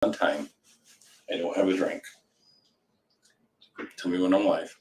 on time. I don't have a drink. Tell me when I'm live.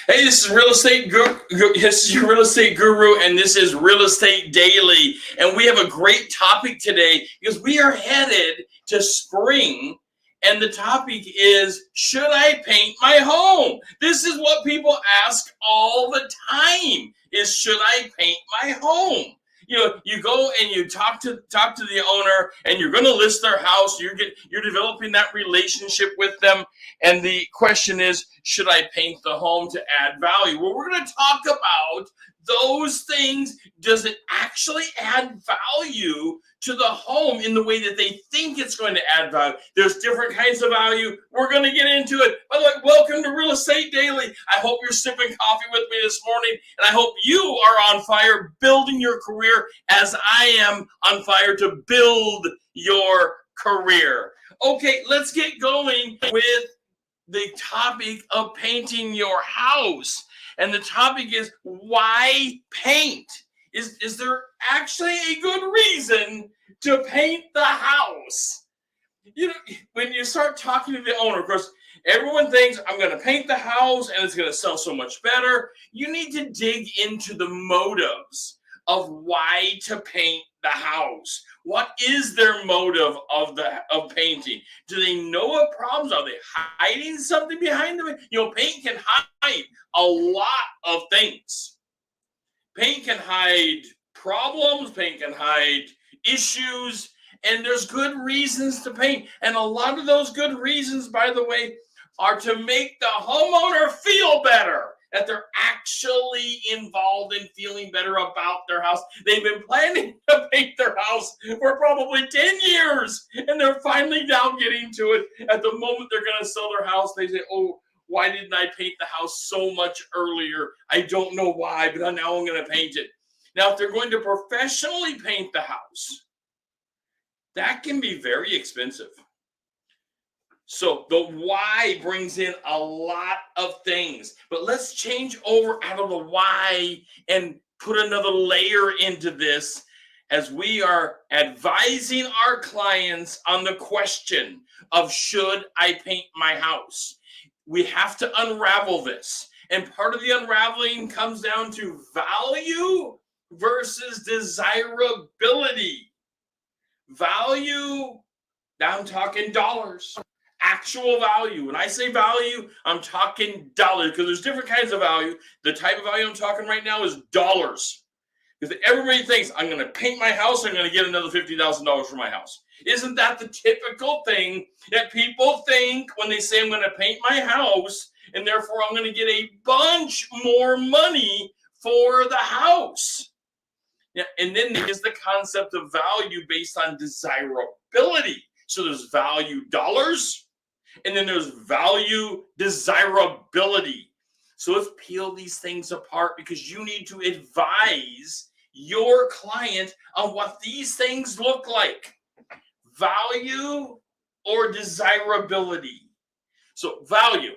Hey, this is Real Estate Guru. This is your Real Estate Guru, and this is Real Estate Daily. And we have a great topic today because we are headed to spring. And the topic is, should I paint my home? This is what people ask all the time, is should I paint my home? You know, you go and you talk to the owner, and you're going to list their house. You're developing that relationship with them, and the question is, should I paint the home to add value? Well, we're going to talk about those things. Does it actually add value to the home in the way that they think it's going to add value? There's different kinds of value. We're going to get into it. By the way, welcome to Real Estate Daily. I hope you're sipping coffee with me this morning, and I hope you are on fire building your career as I am on fire to build your career. Okay, let's get going with the topic of painting your house. And the topic is, why paint? Is there actually a good reason to paint the house? You know, when you start talking to the owner, of course, everyone thinks I'm going to paint the house and it's going to sell so much better. You need to dig into the motives of why to paint the house. What is their motive of painting? Do they know what problems? Are they hiding something behind them? You know, paint can hide a lot of things. Paint can hide problems, paint can hide issues, and there's good reasons to paint. And a lot of those good reasons, by the way, are to make the homeowner feel better, that they're actually involved in feeling better about their house. They've been planning to paint their house for probably 10 years, and they're finally now getting to it. At the moment they're going to sell their house, they say, oh, why didn't I paint the house so much earlier? I don't know why, but now I'm going to paint it. Now, if they're going to professionally paint the house, that can be very expensive. So the why brings in a lot of things. But let's change over out of the why and put another layer into this as we are advising our clients on the question of, should I paint my house? We have to unravel this. And part of the unraveling comes down to value versus desirability. Value, now I'm talking dollars. Actual value. When I say value, I'm talking dollars, because there's different kinds of value. The type of value I'm talking right now is dollars. Because everybody thinks, I'm going to paint my house, I'm going to get another $50,000 for my house. Isn't that the typical thing that people think when they say, I'm going to paint my house, and therefore I'm going to get a bunch more money for the house? Yeah, and then there's the concept of value based on desirability. So there's value dollars, and then there's value desirability. So let's peel these things apart, because you need to advise your client on what these things look like. Value or desirability. So value,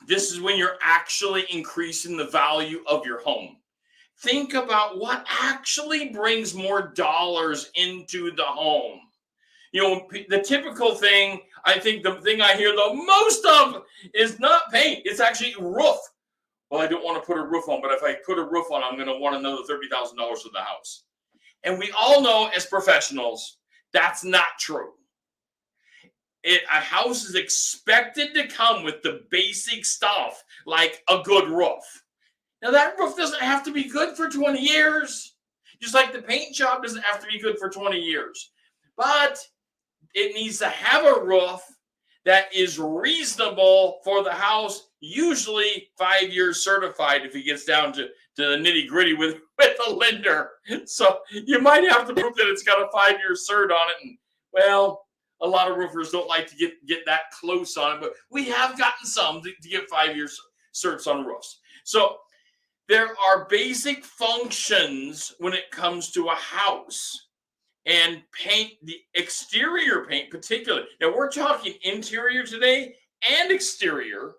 this is when you're actually increasing the value of your home. Think about what actually brings more dollars into the home. You know, the typical thing, I think the thing I hear the most of is not paint. It's actually roof. Well, I don't want to put a roof on, but if I put a roof on, I'm going to want another $30,000 for the house. And we all know as professionals, that's not true. A house is expected to come with the basic stuff, like a good roof. Now, that roof doesn't have to be good for 20 years. Just like the paint job doesn't have to be good for 20 years. But it needs to have a roof that is reasonable for the house, usually 5 years certified if it gets down to the nitty gritty with a lender. So you might have to prove that it's got a 5-year cert on it. And, well, a lot of roofers don't like to get that close on it, but we have gotten some to get 5-year certs on roofs. So there are basic functions when it comes to a house. And paint, the exterior paint particularly. Now, we're talking interior today and exterior.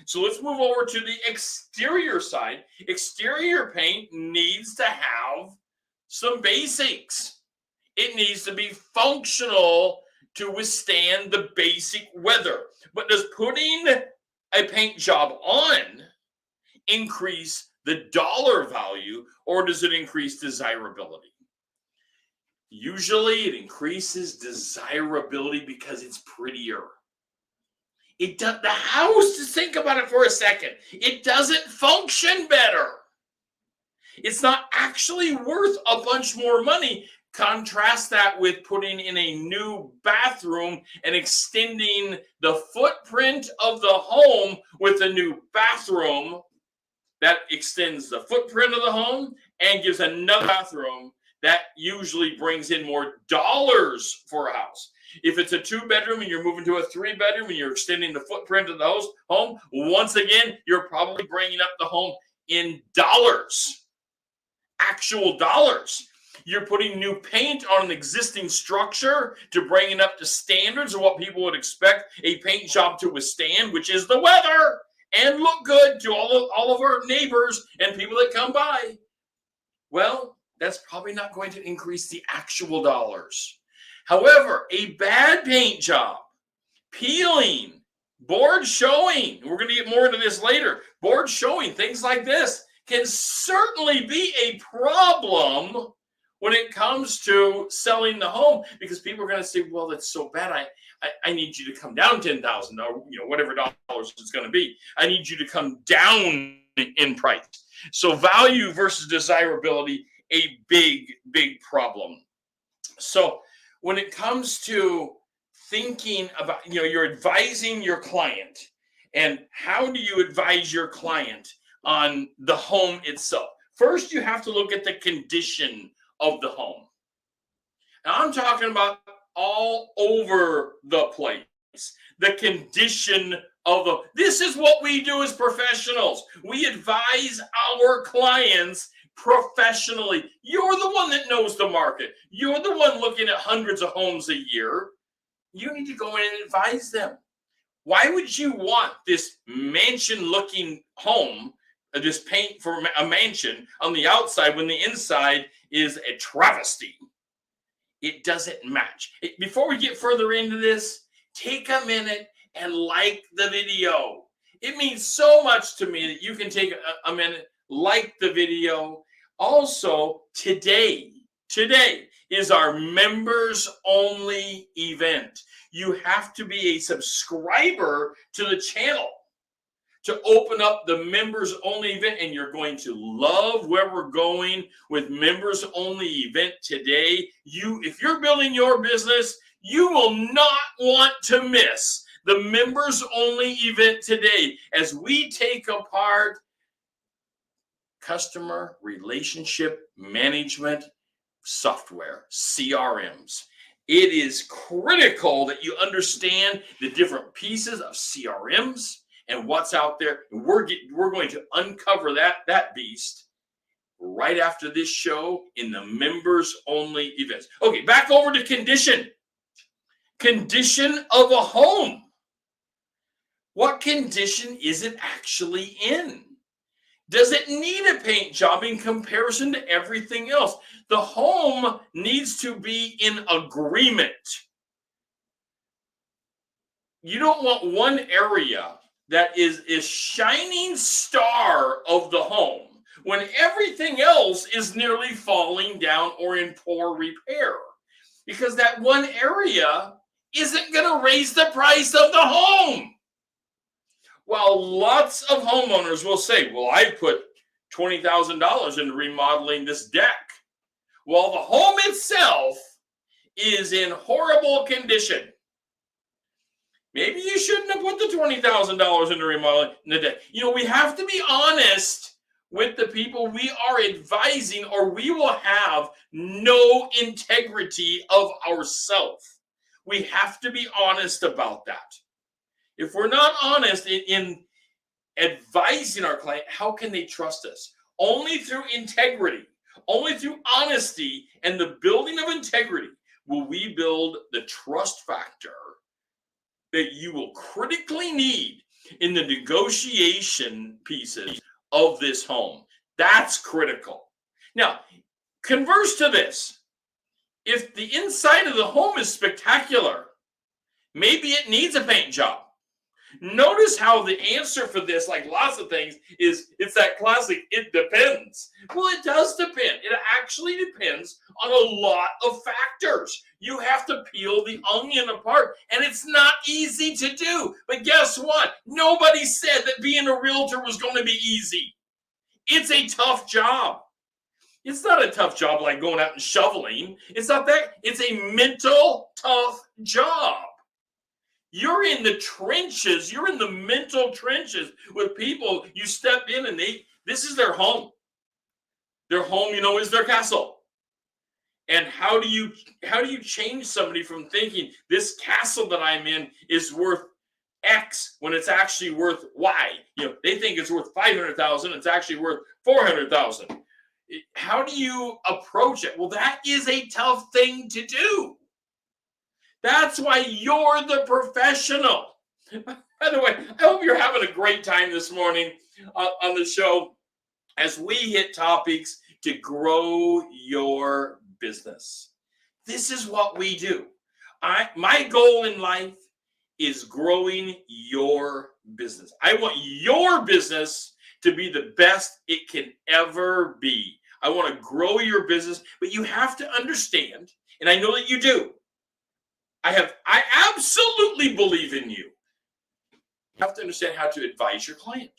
So let's move over to the exterior side. Exterior paint needs to have some basics. It needs to be functional to withstand the basic weather. But does putting a paint job on increase the dollar value, or does it increase desirability? Usually it increases desirability because it's prettier. It does, the house, just think about it for a second, it doesn't function better. It's not actually worth a bunch more money. Contrast that with putting in a new bathroom and extending the footprint of the home with a new bathroom that extends the footprint of the home and gives another bathroom that usually brings in more dollars for a house. If it's a 2-bedroom and you're moving to a 3-bedroom and you're extending the footprint of the home, once again, you're probably bringing up the home in dollars, actual dollars. You're putting new paint on an existing structure to bring it up to standards of what people would expect a paint job to withstand, which is the weather, and look good to all of our neighbors and people that come by. Well, that's probably not going to increase the actual dollars. However, a bad paint job, peeling, board showing, we're going to get more into this later, board showing, things like this can certainly be a problem when it comes to selling the home, because people are going to say, well, it's so bad, I need you to come down $10,000, or whatever dollars it's going to be. I need you to come down in price. So value versus desirability, a big problem. So when it comes to thinking about, you're advising your client, and how do you advise your client on the home itself? First, you have to look at the condition of the home. Now, I'm talking about all over the place. The condition of this is what we do as professionals. We advise our clients professionally. You're the one that knows the market. You're the one looking at hundreds of homes a year. You need to go in and advise them. Why would you want this mansion-looking home, this paint for a mansion on the outside when the inside is a travesty? It doesn't match. Before we get further into this, take a minute and like the video. It means so much to me that you can take a minute, like the video. Also, today is our members only event. You have to be a subscriber to the channel to open up the members only event, and you're going to love where we're going with members only event today. If you're building your business, you will not want to miss the members only event today as we take apart customer relationship management software, CRMs. It is critical that you understand the different pieces of CRMs and what's out there. And we're going to uncover that beast right after this show in the members only events. Okay, back over to condition. Condition of a home. What condition is it actually in? Does it need a paint job in comparison to everything else? The home needs to be in agreement. You don't want one area that is a shining star of the home when everything else is nearly falling down or in poor repair, because that one area isn't going to raise the price of the home. While lots of homeowners will say, well, I put $20,000 into remodeling this deck. Well, the home itself is in horrible condition. Maybe you shouldn't have put the $20,000 into remodeling the deck. We have to be honest with the people we are advising, or we will have no integrity of ourselves. We have to be honest about that. If we're not honest in advising our client, how can they trust us? Only through integrity, only through honesty and the building of integrity will we build the trust factor that you will critically need in the negotiation pieces of this home. That's critical. Now, converse to this. If the inside of the home is spectacular, Maybe it needs a paint job. Notice how the answer for this, like lots of things, is it's that classic, it depends. Well, it does depend. It actually depends on a lot of factors. You have to peel the onion apart, and it's not easy to do. But guess what? Nobody said that being a realtor was going to be easy. It's a tough job. It's not a tough job like going out and shoveling. It's not that. It's a mental tough job. You're in the trenches. You're in the mental trenches with people. You step in and this is their home. Their home, is their castle. And how do you change somebody from thinking this castle that I'm in is worth X when it's actually worth Y? They think it's worth 500,000. It's actually worth 400,000. How do you approach it? Well, that is a tough thing to do. That's why you're the professional. By the way, I hope you're having a great time this morning on the show as we hit topics to grow your business. This is what we do. My goal in life is growing your business. I want your business to be the best it can ever be. I want to grow your business, but you have to understand, and I know that you do. I absolutely believe in you. You have to understand how to advise your client.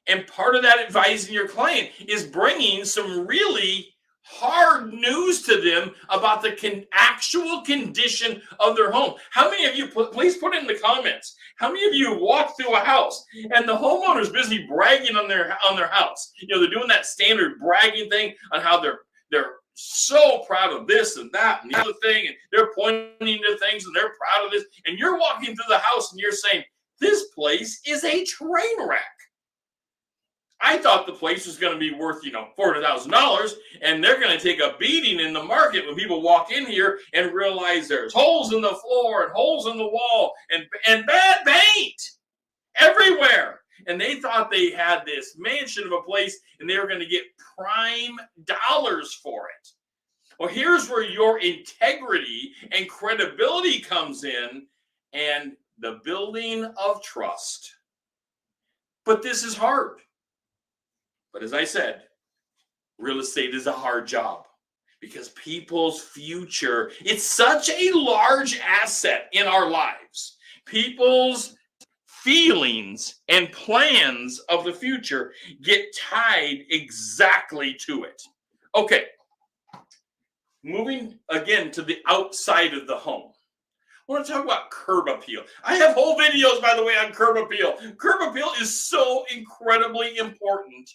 And part of that advising your client is bringing some really hard news to them about the actual condition of their home. How many of you, please put it in the comments, how many of you walk through a house and the homeowner's busy bragging on their house? They're doing that standard bragging thing on how they're so proud of this and that and the other thing, and they're pointing to things and they're proud of this, and you're walking through the house and you're saying, this place is a train wreck. I thought the place was going to be worth, $400,000, and they're going to take a beating in the market when people walk in here and realize there's holes in the floor and holes in the wall and bad paint everywhere. And they thought they had this mansion of a place and they were going to get prime dollars for it. Well, here's where your integrity and credibility comes in and the building of trust. But this is hard. But as I said, real estate is a hard job because people's future, it's such a large asset in our lives. People's feelings and plans of the future get tied exactly to it. Okay, moving again to the outside of the home. I want to talk about curb appeal. I have whole videos, by the way, on curb appeal. Curb appeal is so incredibly important.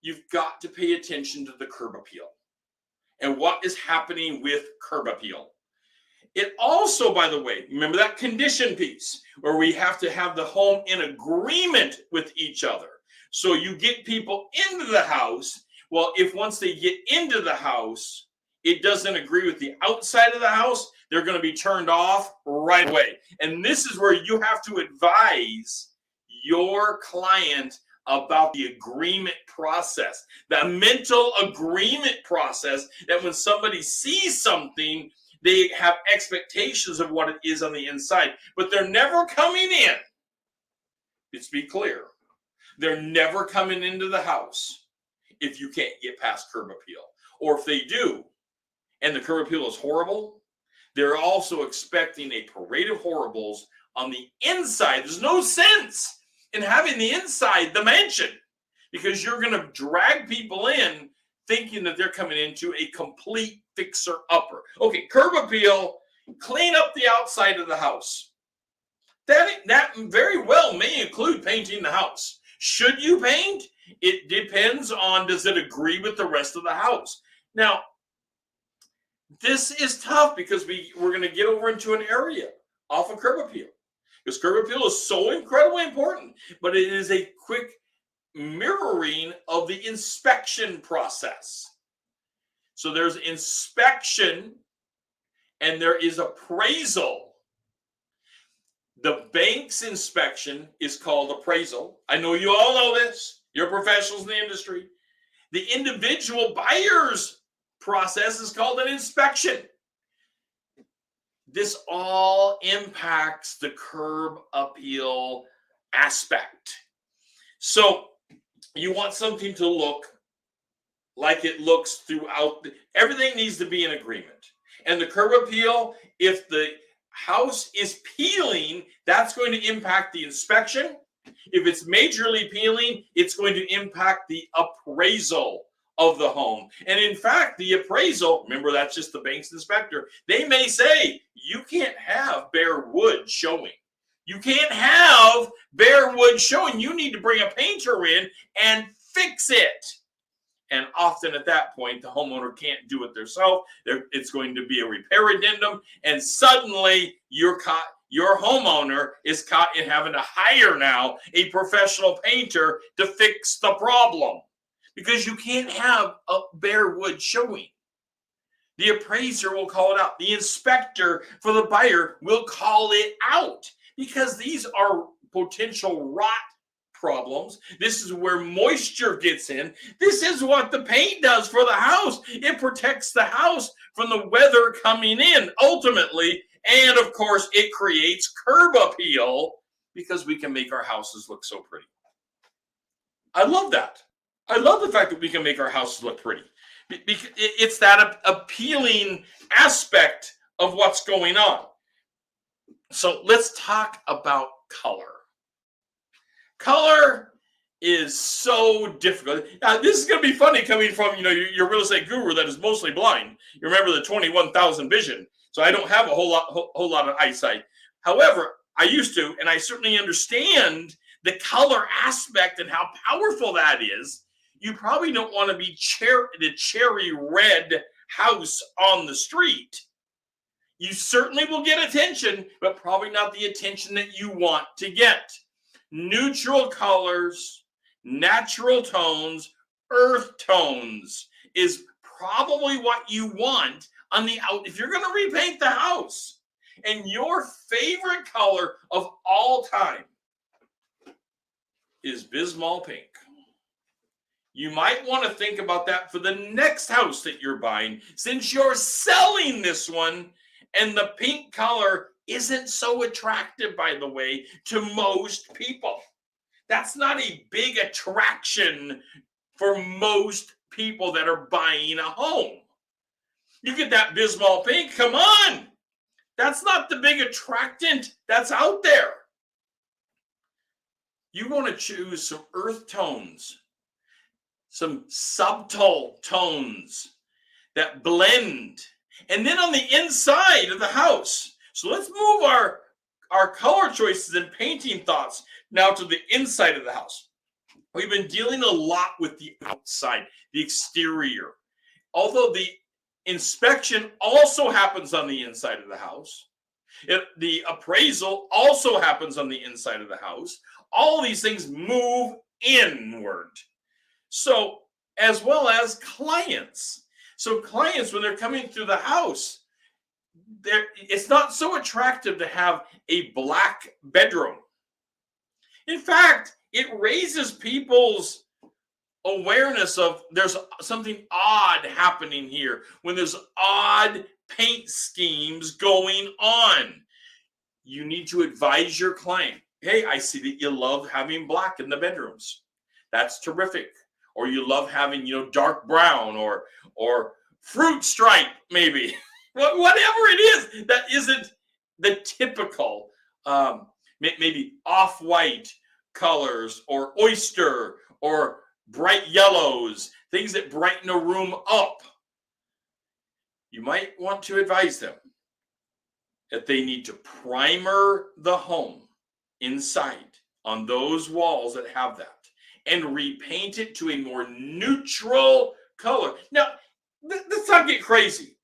You've got to pay attention to the curb appeal and what is happening with curb appeal. It also, by the way, remember that condition piece where we have to have the home in agreement with each other. So you get people into the house. Well, if once they get into the house, it doesn't agree with the outside of the house, they're going to be turned off right away. And this is where you have to advise your client about the agreement process, the mental agreement process, that when somebody sees something, they have expectations of what it is on the inside, but they're never coming in. Let's be clear. They're never coming into the house if you can't get past curb appeal. Or if they do, and the curb appeal is horrible, they're also expecting a parade of horribles on the inside. There's no sense in having the inside, the mansion, because you're going to drag people in thinking that they're coming into a complete fixer-upper. Okay, curb appeal, clean up the outside of the house. That very well may include painting the house. Should you paint? It depends on, does it agree with the rest of the house? Now, this is tough because we're going to get over into an area off of curb appeal. Because curb appeal is so incredibly important, but it is a quick mirroring of the inspection process. So there's inspection and there is appraisal. The bank's inspection is called appraisal. I know you all know this. You're professionals in the industry. The individual buyer's process is called an inspection. this all impacts the curb appeal aspect. So you want something to look like it looks throughout. Everything needs to be in agreement. And the curb appeal, if the house is peeling, that's going to impact the inspection. If it's majorly peeling, it's going to impact the appraisal of the home. And in fact, the appraisal, remember that's just the bank's inspector, they may say, you can't have bare wood showing. You can't have bare wood showing. You need to bring a painter in and fix it. And often at that point, the homeowner can't do it themselves. It's going to be a repair addendum. And suddenly your homeowner is caught in having to hire now a professional painter to fix the problem, because you can't have a bare wood showing. The appraiser will call it out. The inspector for the buyer will call it out, because these are potential rot problems. This is where moisture gets in. This is what the paint does for the house. It protects the house from the weather coming in ultimately. And of course, it creates curb appeal, because we can make our houses look so pretty. I love that. I love the fact that we can make our houses look pretty. It's that appealing aspect of what's going on. So let's talk about color. Color is so difficult. Now, this is going to be funny coming from, your real estate guru that is mostly blind. You remember the 21,000 vision. So I don't have a whole lot of eyesight. However, I used to, and I certainly understand the color aspect and how powerful that is. You probably don't want to be the cherry red house on the street. You certainly will get attention, but probably not the attention that you want to get. Neutral colors, natural tones, earth tones is probably what you want on the out. If you're going to repaint the house, and your favorite color of all time is Bismol pink, you might want to think about that for the next house that you're buying, since you're selling this one and the pink color isn't so attractive, by the way, to most people. That's not a big attraction for most people that are buying a home. You get that Bismol pink, come on. That's not the big attractant that's out there. You want to choose some earth tones, some subtle tones that blend. And then on the inside of the house, so let's move our color choices and painting thoughts now to the inside of the house. We've been dealing a lot with the outside, the exterior. Although the inspection also happens on the inside of the house, the appraisal also happens on the inside of the house. All these things move inward. So, as well as clients. So clients, when they're coming through the house, it's not so attractive to have a black bedroom. In fact, it raises people's awareness of there's something odd happening here when there's odd paint schemes going on. You need to advise your client, hey, I see that you love having black in the bedrooms. That's terrific. Or you love having, dark brown or fruit stripe, maybe. Whatever it is that isn't the typical, maybe off-white colors or oyster or bright yellows, things that brighten a room up. You might want to advise them that they need to primer the home inside on those walls that have that and repaint it to a more neutral color. Now, let's not get crazy.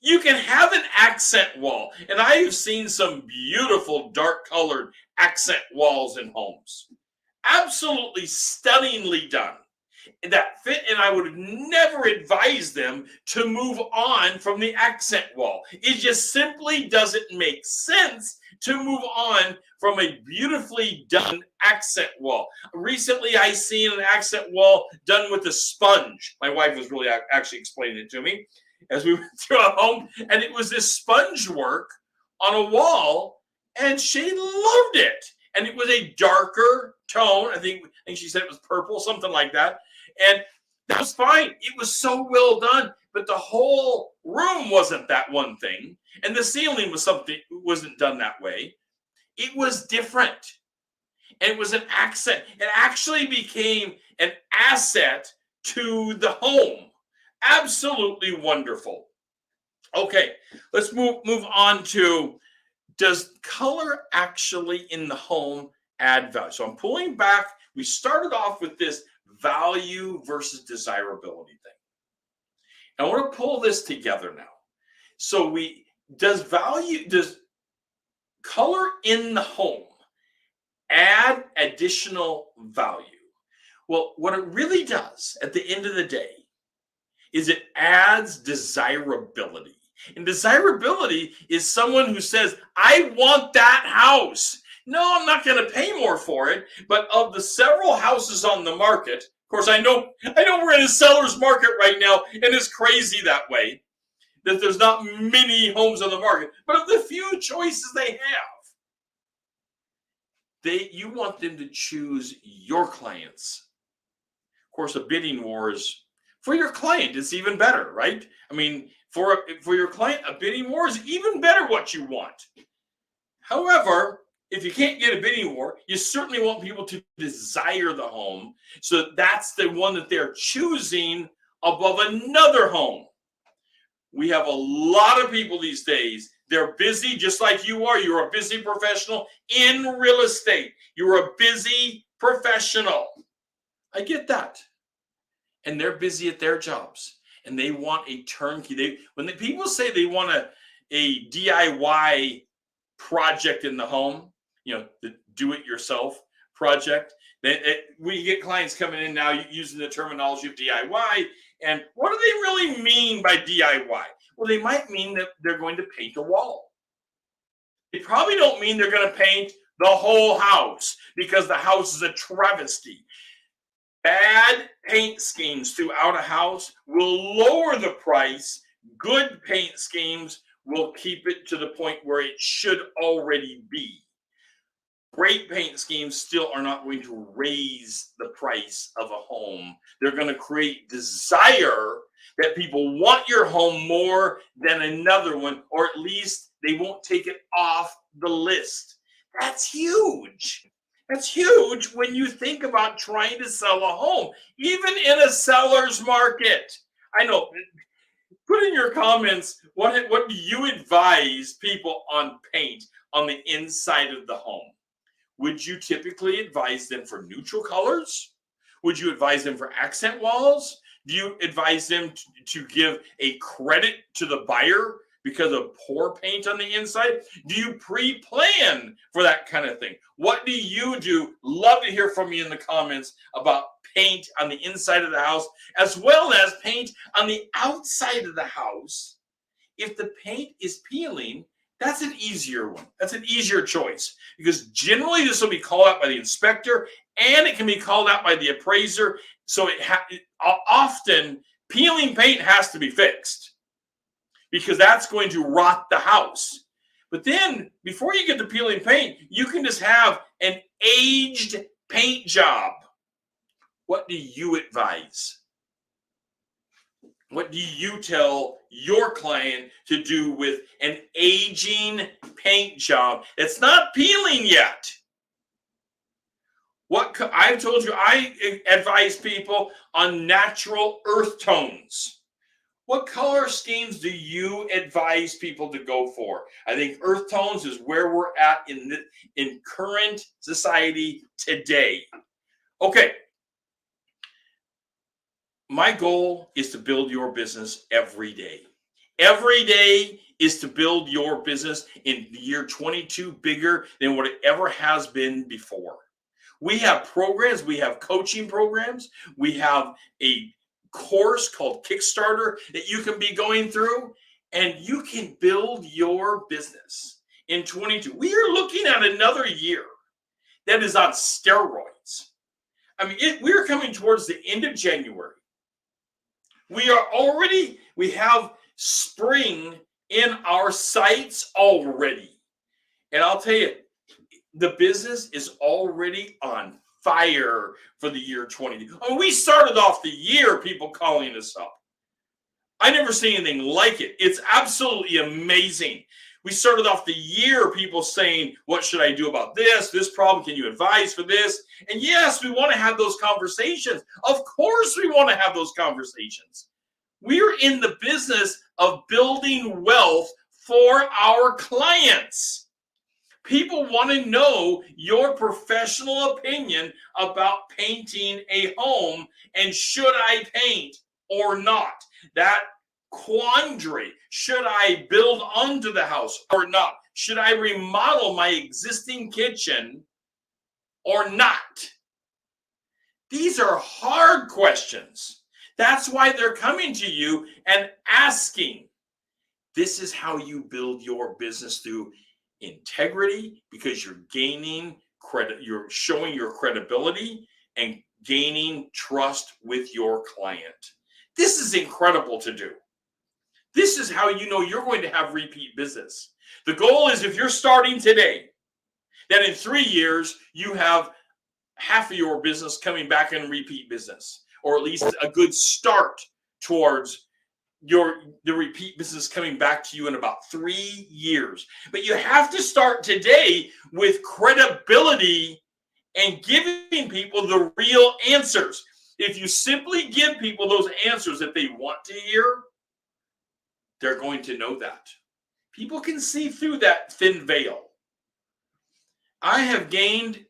You can have an accent wall, and I have seen some beautiful dark colored accent walls in homes. Absolutely stunningly done. That fit, and I would never advise them to move on from the accent wall. It just simply doesn't make sense to move on from a beautifully done accent wall. Recently, I seen an accent wall done with a sponge. My wife was really actually explaining it to me as we went through a home, and it was this sponge work on a wall, and she loved it. And it was a darker tone. I think she said it was purple, something like that. And that was fine. It was so well done, but the whole room wasn't that one thing, and the ceiling wasn't done that way. It was different, and it was an accent. It actually became an asset to the home. Absolutely wonderful. Okay, let's move on to, does color actually in the home add value? So I'm pulling back. We started off with this value versus desirability thing. I want to pull this together now. So does color in the home add additional value? Well, what it really does at the end of the day is it adds desirability. And desirability is someone who says, I want that house. No, I'm not going to pay more for it. But of the several houses on the market, of course, I know we're in a seller's market right now, and it's crazy that way, that there's not many homes on the market. But of the few choices they have, you want them to choose your clients. Of course, a bidding war is for your client. It's even better, right? I mean, for your client, a bidding war is even better what you want. However, if you can't get a bidding war, you certainly want people to desire the home. So that's the one that they're choosing above another home. We have a lot of people these days. They're busy just like you are. You're a busy professional in real estate. You're a busy professional. I get that. And they're busy at their jobs. And they want a turnkey. When the people say they want a DIY project in the home, the do-it-yourself project, we get clients coming in now using the terminology of DIY. And what do they really mean by DIY? Well, they might mean that they're going to paint a wall. They probably don't mean they're going to paint the whole house, because the house is a travesty. Bad paint schemes throughout a house will lower the price. Good paint schemes will keep it to the point where it should already be. Great paint schemes still are not going to raise the price of a home. They're going to create desire that people want your home more than another one, or at least they won't take it off the list. That's huge. That's huge when you think about trying to sell a home, even in a seller's market. I know. Put in your comments, what do you advise people on paint on the inside of the home? Would you typically advise them for neutral colors? Would you advise them for accent walls? Do you advise them to give a credit to the buyer because of poor paint on the inside? Do you pre-plan for that kind of thing? What do you do? Love to hear from you in the comments about paint on the inside of the house, as well as paint on the outside of the house. If the paint is peeling, that's an easier one. That's an easier choice, because generally this will be called out by the inspector, and it can be called out by the appraiser. So often peeling paint has to be fixed, because that's going to rot the house. But then before you get to peeling paint, you can just have an aged paint job. What do you advise? What do you tell your client to do with an aging paint job that's not peeling yet? I've told you, I advise people on natural earth tones. What color schemes do you advise people to go for? I think earth tones is where we're at in current society today. Okay. My goal is to build your business every day. Every day is to build your business in the year 22 bigger than what it ever has been before. We have programs. We have coaching programs. We have a course called Kickstarter that you can be going through, and you can build your business in 22. We are looking at another year that is on steroids. I mean, we're coming towards the end of January. We have spring in our sights already. And I'll tell you, the business is already on fire for the year 20. I mean, we started off the year people calling us up. I never seen anything like it. It's absolutely amazing. We started off the year people saying, what should I do about this problem? Can you advise for this? And yes, we want to have those conversations. Of course we want to have those conversations. We're in the business of building wealth for our clients. People want to know your professional opinion about painting a home and should I paint or not? That quandary. Should I build onto the house or not? Should I remodel my existing kitchen or not? These are hard questions. That's why they're coming to you and asking. This is how you build your business through integrity, because you're gaining credit, you're showing your credibility and gaining trust with your client. This is incredible to do. This is how you know you're going to have repeat business. The goal is, if you're starting today, that in 3 years you have half of your business coming back in repeat business, or at least a good start towards the repeat business coming back to you in about 3 years. But you have to start today with credibility and giving people the real answers. If you simply give people those answers that they want to hear, they're going to know that. People can see through that thin veil. I have gained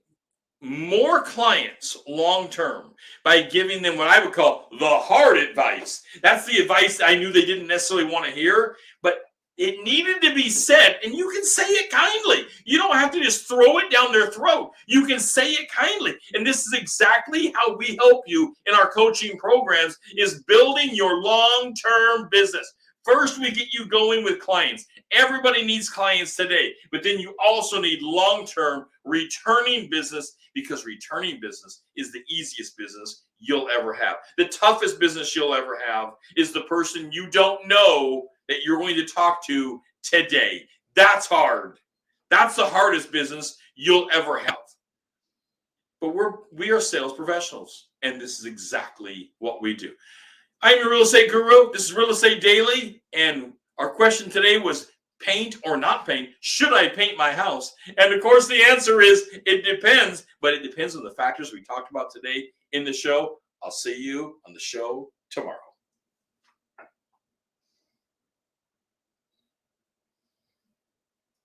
more clients long-term by giving them what I would call the hard advice. That's the advice I knew they didn't necessarily want to hear, but it needed to be said, and you can say it kindly. You don't have to just throw it down their throat. You can say it kindly. And this is exactly how we help you in our coaching programs, is building your long-term business. First, we get you going with clients. Everybody needs clients today, but then you also need long-term returning business, because returning business is the easiest business you'll ever have. The toughest business you'll ever have is the person you don't know that you're going to talk to today. That's hard. That's the hardest business you'll ever have. But we are sales professionals, and this is exactly what we do. I'm your real estate guru. This is Real Estate Daily, and our question today was, paint or not paint? Should I paint my house? And of course, the answer is it depends, but it depends on the factors we talked about today in the show. I'll see you on the show tomorrow.